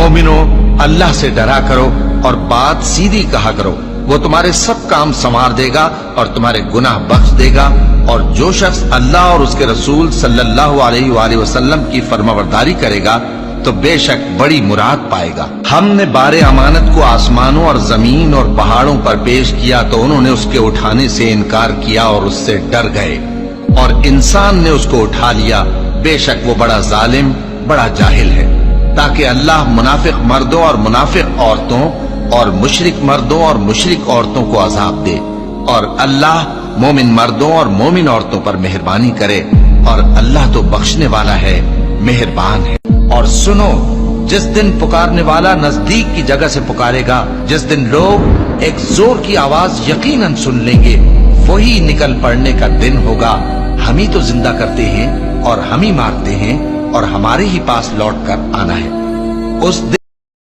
मोमिनो, अल्लाह से डरा करो और बात सीधी कहा करो, वो तुम्हारे सब काम संवार देगा और तुम्हारे गुनाह बख्श देगा। और जो शख्स अल्लाह और उसके रसूल सल्लल्लाहु अलैहि वसल्लम की फरमाबरदारी करेगा तो बेशक बड़ी मुराद पाएगा। हमने बारे अमानत को आसमानों और जमीन और पहाड़ों पर पेश किया तो उन्होंने उसके उठाने से इनकार किया और उससे डर गए, और इंसान ने उसको उठा लिया। बेशक वो बड़ा जालिम, बड़ा जाहिल है। ताकि अल्लाह मुनाफिक मर्दों और मुनाफिक औरतों और मुशरिक मर्दों और मुशरिक औरतों को अजाब दे, और अल्लाह मोमिन मर्दों और मोमिन औरतों पर मेहरबानी करे, और अल्लाह तो बख्शने वाला है, मेहरबान है। और सुनो, जिस दिन पुकारने वाला नजदीक की जगह से पुकारेगा, जिस दिन लोग एक जोर की आवाज यकीनन सुन लेंगे, वही निकल पड़ने का दिन होगा। हम ही तो जिंदा करते हैं और हम ही मारते हैं और हमारे ही पास लौट कर आना है। उस दिन